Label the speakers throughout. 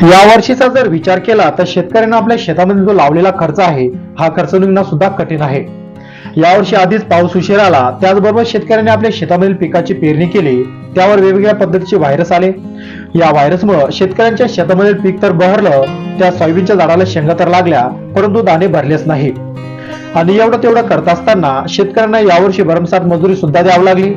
Speaker 1: या वर्षीचा जर विचार केला तर शेतकऱ्यांना आपल्या शेतामध्ये जो लावलेला खर्च आहे हा खर्च निघणं सुद्धा कठीण आहे। यावर्षी आधीच पाऊस उशीर आला, त्याचबरोबर शेतकऱ्यांनी आपल्या शेतामधील पिकाची पेरणी केली, त्यावर वेगवेगळ्या पद्धतीचे व्हायरस आले। या व्हायरसमुळे शेतकऱ्यांच्या शेतामधील पीक तर बहरलं, त्या सोयाबीनच्या झाडाला शेंगा तर लागल्या, परंतु दाणे भरलेच नाही। आणि एवढं तेवढं करत असताना शेतकऱ्यांना यावर्षी भरमसाठ मजुरी सुद्धा द्यावी लागली।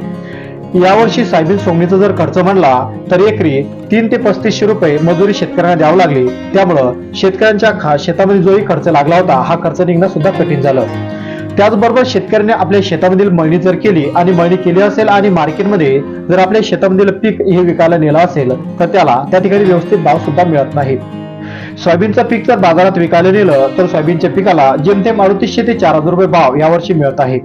Speaker 1: यावर्षी सोयाबीन सोंगणीचा जर खर्च म्हणला तर एकरी 3 ते 3500 रुपये मजुरी शेतकऱ्यांना द्यावी लागली। त्यामुळं शेतकऱ्यांच्या शेतामध्ये जोही खर्च लागला होता हा खर्च निघणं सुद्धा कठीण झालं। त्याचबरोबर शेतकऱ्यांनी आपल्या शेतामधील मळणी जर केली आणि मळणी केली असेल आणि मार्केटमध्ये जर आपल्या शेतामधील पीक हे विकायला नेलं असेल तर त्याला त्या ठिकाणी व्यवस्थित भाव सुद्धा मिळत नाही। सोयाबीनचं पीक जर बाजारात विकायला नेलं तर सोयाबीनच्या पिकाला जेमतेम 3800 ते 4000 रुपये भाव यावर्षी मिळत आहे।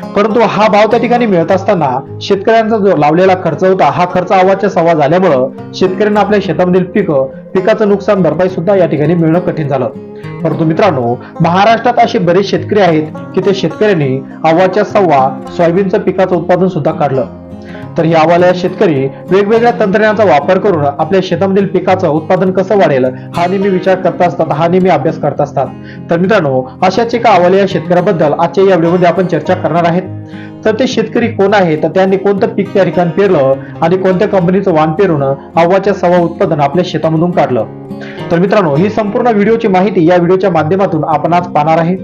Speaker 1: परंतु हा भाव त्या ठिकाणी मिळत असताना शेतकऱ्यांचा जो लावलेला खर्च होता हा खर्च आवाजच्या सव्वा झाल्यामुळं शेतकऱ्यांना आपल्या शेतामधील पिकाचं नुकसान भरपाई सुद्धा या ठिकाणी मिळणं कठीण झालं। परंतु मित्रांनो, महाराष्ट्रात असे बरेच शेतकरी आहेत की ते शेतकऱ्यांनी आवाजच्या सव्वा सोयाबीनचं पिकाचं उत्पादन सुद्धा काढलं। तर या आवाल्या शेतकरी वेगवेगळ्या तंत्रज्ञानाचा वापर करून आपल्या शेतामधील पिकाचं उत्पादन कसं वाढेल हा नेहमी विचार करत असतात, हा नेहमी अभ्यास करत असतात। तर मित्रांनो, अशाच एका आवाल्या शेतकऱ्याबद्दल आजच्या या व्हिडिओमध्ये आपण चर्चा करणार आहेत। तर ते शेतकरी कोण आहे, तर त्यांनी कोणतं पीक त्या ठिकाणी पेरलं आणि कोणत्या कंपनीचं वाण पेरून आवाच्या सव्वा उत्पादन आपल्या शेतामधून काढलं। तर मित्रांनो, ही संपूर्ण व्हिडिओची माहिती या व्हिडिओच्या माध्यमातून आपण आज पाहणार आहे।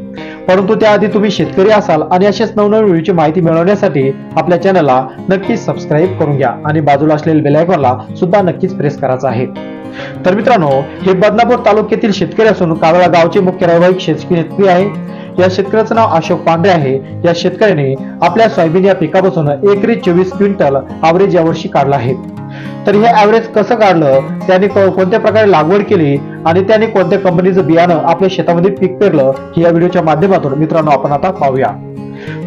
Speaker 1: परंतु त्याआधी तुम्ही शेतकरी असाल आणि अशाच नवनवीन व्हिडिओची माहिती मिळवण्यासाठी आपल्या चॅनलला नक्कीच सबस्क्राईब करून घ्या आणि बाजूला असलेल्या बेल आयकॉनला सुद्धा नक्कीच प्रेस करायचं आहे। तर मित्रांनो, हे बदनापूर तालुक्यातील शेतकरी असून कावळा गावचे मुख्य रहिवासी शेतकरी आहे। या शेतकऱ्याचं नाव अशोक पांढरे आहे। या शेतकऱ्याने आपल्या सोयाबीन या पिकापासून एकरी 24 क्विंटल ॲव्हरेज यावर्षी काढला आहे। तर हे ॲव्हरेज कसं काढलं, त्याने कोणत्या प्रकारे लागवड केली आणि त्याने कोणत्या कंपनीचं बियाणं आपल्या शेतामध्ये पीक पेरलं हे या व्हिडिओच्या माध्यमातून मित्रांनो आपण आता पाहूया।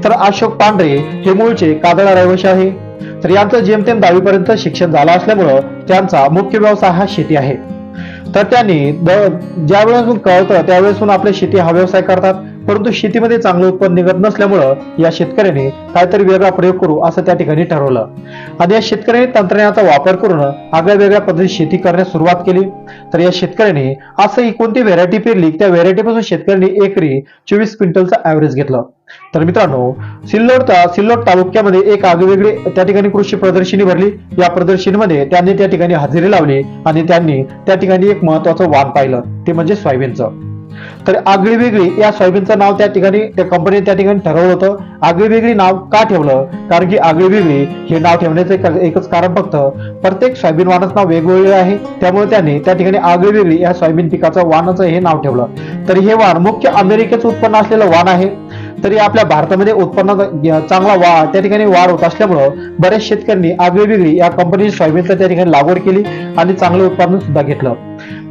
Speaker 1: तर अशोक पांढरे हे मूळचे कादळा रहिवासी आहे। तर यांचं जेमतेम 10वी पर्यंत शिक्षण झालं असल्यामुळं त्यांचा मुख्य व्यवसाय हा शेती आहे। तर त्यांनी ज्या वेळेस कळतं त्यावेळेसून आपल्या शेती हा व्यवसाय करतात, परंतु शेतीमध्ये चांगलं उत्पन्न निघत नसल्यामुळं या शेतकऱ्याने काहीतरी वेगळा प्रयोग करू असं त्या ठिकाणी ठरवलं आणि या शेतकऱ्याने तंत्रज्ञानाचा वापर करून आगळ्या वेगळ्या पद्धतीत शेती करण्यास सुरुवात केली। तर या शेतकऱ्याने असं ही कोणती व्हेरायटी पेरली, त्या व्हेरायटीपासून शेतकऱ्यांनी एकरी 24 क्विंटलचं ॲव्हरेज घेतलं। तर मित्रांनो, सिल्लोड तालुक्यामध्ये एक आगळीवेगळी त्या ठिकाणी कृषी प्रदर्शनी भरली। या प्रदर्शनीमध्ये त्यांनी त्या ठिकाणी हजेरी लावली आणि त्यांनी त्या ठिकाणी एक महत्वाचं वाण पाहिलं, ते म्हणजे सोयाबीनचं। तर आगळी वेगळी या सोयाबीनचं नाव त्या ठिकाणी त्या कंपनीने त्या ठिकाणी ठरवलं होतं। आगळी वेगळी नाव का ठेवलं, कारण की आगळी वेगळी हे नाव ठेवण्याचं एकच कारण फक्त प्रत्येक सोयाबीन वाणाचं नाव वेगवेगळे आहे, त्यामुळे त्यांनी त्या ठिकाणी आगळी वेगळी या सोयाबीन पिकाचं वाणाचं हे नाव ठेवलं। तर हे वाण मुख्य अमेरिकेचं उत्पन्न असलेलं वाण आहे। तरी आपल्या भारतामध्ये उत्पन्नात चांगला त्या ठिकाणी वाढ होत असल्यामुळं बऱ्याच शेतकऱ्यांनी आगळी वेगळी या कंपनीची सोयाबीनचं त्या ठिकाणी लागवड केली आणि चांगलं उत्पादन सुद्धा घेतलं।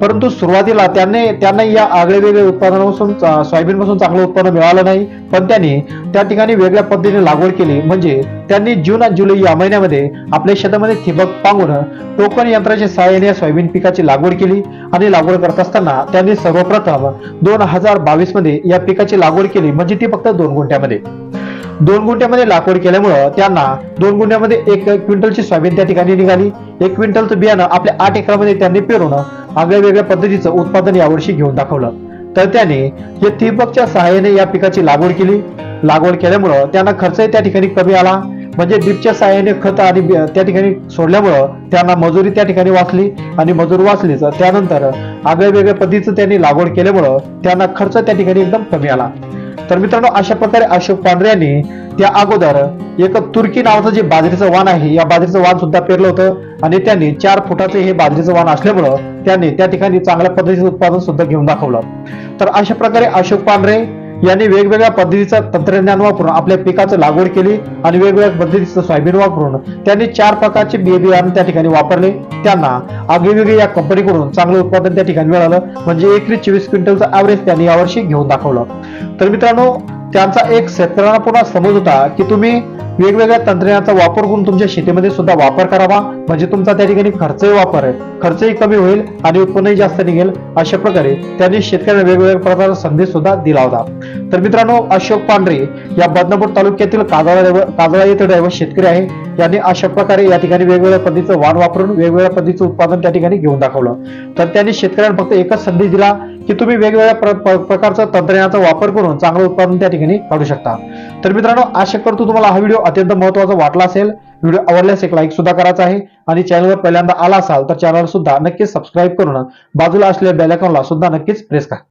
Speaker 1: परंतु सुरुवातीला त्यांना या आगळ्या वेगळ्या उत्पादनापासून सोयाबीनपासून चांगलं उत्पन्न मिळालं नाही, पण त्यांनी त्या ठिकाणी वेगळ्या पद्धतीने लागवड केली। म्हणजे त्यांनी जून आणि जुलै या महिन्यामध्ये आपल्या शेतामध्ये ठिबक पांगून टोकन यंत्राच्या सहाय्याने या सोयाबीन पिकाची लागवड केली आणि लागवड करत असताना त्यांनी सर्वप्रथम 2022 मध्ये या पिकाची लागवड केली, म्हणजे ती फक्त 2 गुंठ्यामध्ये लागवड केल्यामुळं त्यांना 2 गुंठ्यामध्ये 1 क्विंटलची सोयाबीन त्या ठिकाणी निघाली। 1 क्विंटलचं बियाणं आपल्या 8 एकरामध्ये त्यांनी पेरून आगळ्या वेगळ्या पद्धतीचं उत्पादन यावर्षी घेऊन दाखवलं। तर त्याने या ठिबकच्या सहाय्याने या पिकाची लागवड केली। लागवड केल्यामुळं त्यांना खर्चही त्या ठिकाणी कमी आला, म्हणजे ड्रिपच्या सहाय्याने खत आणि त्या ठिकाणी सोडल्यामुळं त्यांना मजुरी त्या ठिकाणी वाचली आणि मजूर वाचलीच। त्यानंतर आगळ्या वेगळ्या पद्धतीचं त्यांनी लागवड केल्यामुळं त्यांना खर्च त्या ठिकाणी एकदम कमी आला। तर मित्रांनो, अशा प्रकारे अशोक पांढरे यांनी त्या अगोदर एक तुर्की नावाचं जे बाजरीचं वाण आहे या बाजरीचं वाण सुद्धा पेरलं होतं आणि त्यांनी 4 फुटाचं हे बाजरीचं वाण असल्यामुळं त्यांनी त्या ठिकाणी चांगल्या पद्धतीचं उत्पादन सुद्धा घेऊन दाखवलं। तर अशा प्रकारे अशोक पांढरे यांनी वेगवेगळ्या पद्धतीचं तंत्रज्ञान वापरून आपल्या पिकाचं लागवड केली आणि वेगवेगळ्या पद्धतीचं सोयाबीन वापरून त्यांनी 4 प्रकारचे बियाणे त्या ठिकाणी वापरले। त्यांना आगळीवेगळी या कंपनीकडून चांगलं उत्पादन त्या ठिकाणी मिळालं, म्हणजे एकरी 24 क्विंटलचं ॲव्हरेज त्यांनी यावर्षी घेऊन दाखवलं। तर मित्रांनो, त्यांचा एक शेतकऱ्यांना पुन्हा समज होता की तुम्ही वेगवेगळ्या तंत्रज्ञानाचा वापर करून तुमच्या शेतीमध्ये सुद्धा वापर करावा, म्हणजे तुमचा त्या ठिकाणी खर्चही कमी होईल आणि उत्पन्नही जास्त निघेल. अशा प्रकारे त्यांनी शेतकऱ्यांना वेगवेगळ्या प्रकारचा संदेश सुद्धा दिला होता. तर मित्रांनो, अशोक पांढरे या बदनापूर तालुक्यातील काजळा येथे ड्रायव्हर शेतकरी आहे. यांनी अशा प्रकारे या ठिकाणी वेगवेगळ्या पद्धतीचं वाण वापरून वेगवेगळ्या पद्धतीचं उत्पादन त्या ठिकाणी घेऊन दाखवलं. तर त्यांनी शेतकऱ्यांना फक्त एकच संदेश दिला की तुम्ही वेगवेगळ्या प्रकारचा तंत्रज्ञानाचा वापर करून चांगलं उत्पादन त्या ठिकाणी काढू शकता. तर मित्रांनो, आशा करतो तुम्हाला हा व्हिडिओ अत्यंत महत्त्वाचा वाटला असेल. व्हिडिओ आवडल्यास एक लाईक सुद्धा करायचा आहे आणि चॅनलवर पहिल्यांदा आला असाल तर चॅनल सुद्धा नक्कीच सबस्क्राईब करून बाजूला असलेल्या बेल आयकॉनला सुद्धा नक्कीच प्रेस करा.